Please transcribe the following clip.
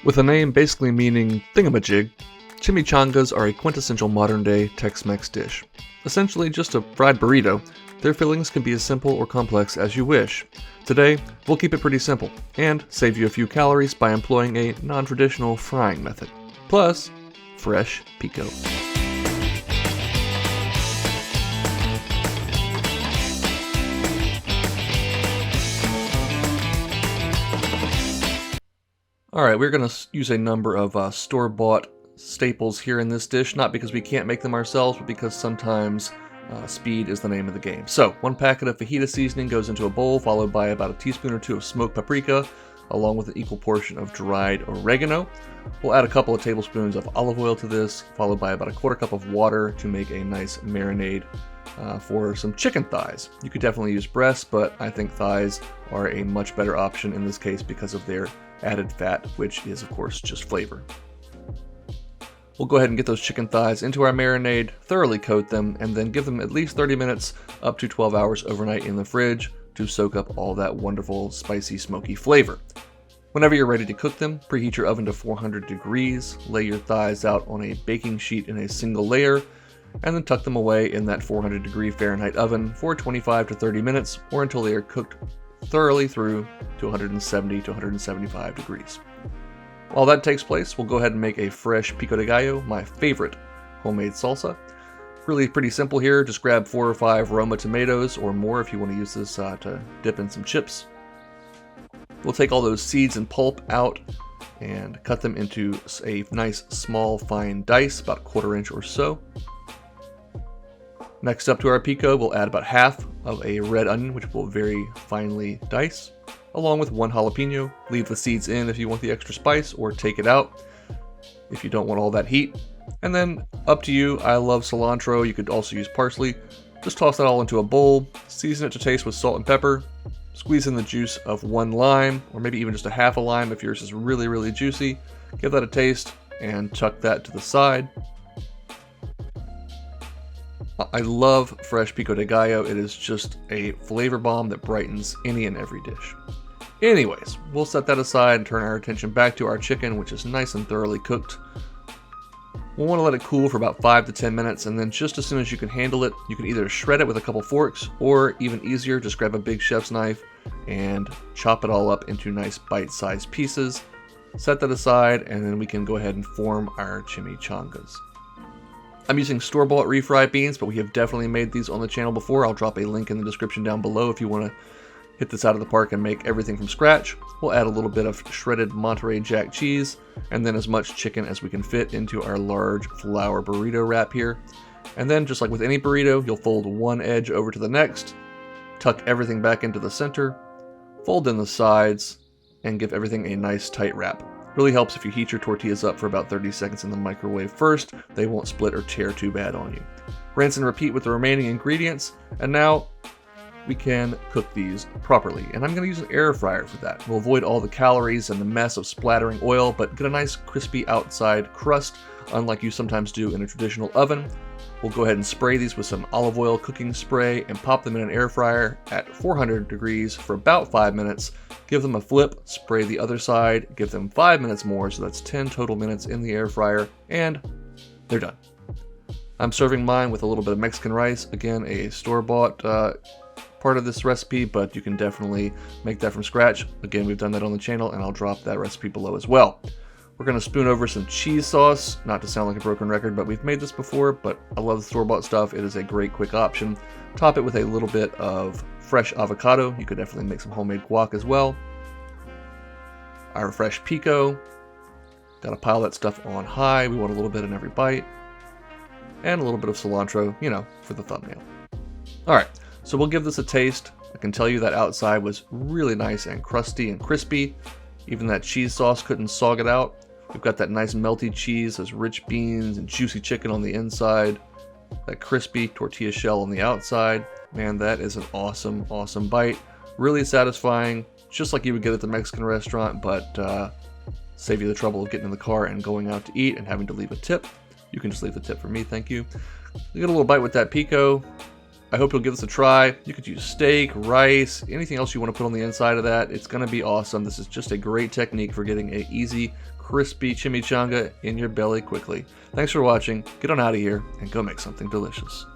With a name basically meaning thingamajig, chimichangas are a quintessential modern-day Tex-Mex dish. Essentially just a fried burrito, their fillings can be as simple or complex as you wish. Today, we'll keep it pretty simple, and save you a few calories by employing a non-traditional frying method. Plus, fresh pico. Alright, we're going to use a number of store-bought staples here in this dish, not because we can't make them ourselves, but because sometimes speed is the name of the game. So, 1 packet of fajita seasoning goes into a bowl, followed by about a teaspoon or 2 of smoked paprika, along with an equal portion of dried oregano. We'll add a couple of tablespoons of olive oil to this, followed by about a 1/4 cup of water to make a nice marinade for some chicken thighs. You could definitely use breasts, but I think thighs are a much better option in this case because of their added fat, which is of course just flavor. We'll go ahead and get those chicken thighs into our marinade, thoroughly coat them, and then give them at least 30 minutes up to 12 hours overnight in the fridge to soak up all that wonderful spicy smoky flavor. Whenever you're ready to cook them, preheat your oven to 400 degrees, lay your thighs out on a baking sheet in a single layer, and then tuck them away in that 400 degree Fahrenheit oven for 25 to 30 minutes or until they are cooked thoroughly through to 170 to 175 degrees. While that takes place, we'll go ahead and make a fresh Pico de Gallo, my favorite homemade salsa. Really pretty simple here, just grab 4 or 5 Roma tomatoes or more if you want to use this to dip in some chips. We'll take all those seeds and pulp out and cut them into a nice small fine dice, about 1/4 inch or so. Next up to our pico, we'll add about half of a red onion, which we'll very finely dice, along with 1 jalapeno. Leave the seeds in if you want the extra spice, or take it out if you don't want all that heat. And then, up to you, I love cilantro, you could also use parsley. Just toss that all into a bowl, season it to taste with salt and pepper, squeeze in the juice of 1 lime, or maybe even just a half a lime if yours is really, really juicy. Give that a taste, and tuck that to the side. I love fresh Pico de Gallo. It is just a flavor bomb that brightens any and every dish. Anyways, we'll set that aside and turn our attention back to our chicken, which is nice and thoroughly cooked. We'll want to let it cool for about 5 to 10 minutes, and then just as soon as you can handle it, you can either shred it with a couple forks, or even easier, just grab a big chef's knife and chop it all up into nice bite-sized pieces. Set that aside, and then we can go ahead and form our chimichangas. I'm using store-bought refried beans, but we have definitely made these on the channel before. I'll drop a link in the description down below if you want to hit this out of the park and make everything from scratch. We'll add a little bit of shredded Monterrey Jack cheese, and then as much chicken as we can fit into our large flour burrito wrap here. And then, just like with any burrito, you'll fold one edge over to the next, tuck everything back into the center, fold in the sides, and give everything a nice tight wrap. Really helps if you heat your tortillas up for about 30 seconds in the microwave first. They won't split or tear too bad on you. Rinse and repeat with the remaining ingredients, and now we can cook these properly. And I'm going to use an air fryer for that. We'll avoid all the calories and the mess of splattering oil, but get a nice crispy outside crust, unlike you sometimes do in a traditional oven. We'll go ahead and spray these with some olive oil cooking spray and pop them in an air fryer at 400 degrees for about 5 minutes. Give them a flip, spray the other side, give them 5 minutes more, so that's 10 total minutes in the air fryer, and they're done. I'm serving mine with a little bit of Mexican rice, again a store-bought part of this recipe, but you can definitely make that from scratch. Again, we've done that on the channel, and I'll drop that recipe below as well. We're going to spoon over some cheese sauce, not to sound like a broken record, but we've made this before, but I love the store-bought stuff. It is a great quick option. Top it with a little bit of fresh avocado. You could definitely make some homemade guac as well. Our fresh pico. Got to pile that stuff on high. We want a little bit in every bite. And a little bit of cilantro, you know, for the thumbnail. Alright, so we'll give this a taste. I can tell you that outside was really nice and crusty and crispy. Even that cheese sauce couldn't sog it out. We've got that nice melty cheese, those rich beans and juicy chicken on the inside. That crispy tortilla shell on the outside. Man, that is an awesome, awesome bite. Really satisfying, just like you would get at the Mexican restaurant, but save you the trouble of getting in the car and going out to eat and having to leave a tip. You can just leave the tip for me, thank you. You get a little bite with that pico. I hope you'll give this a try. You could use steak, rice, anything else you want to put on the inside of that. It's going to be awesome. This is just a great technique for getting an easy, crispy chimichanga in your belly quickly. Thanks for watching. Get on out of here and go make something delicious.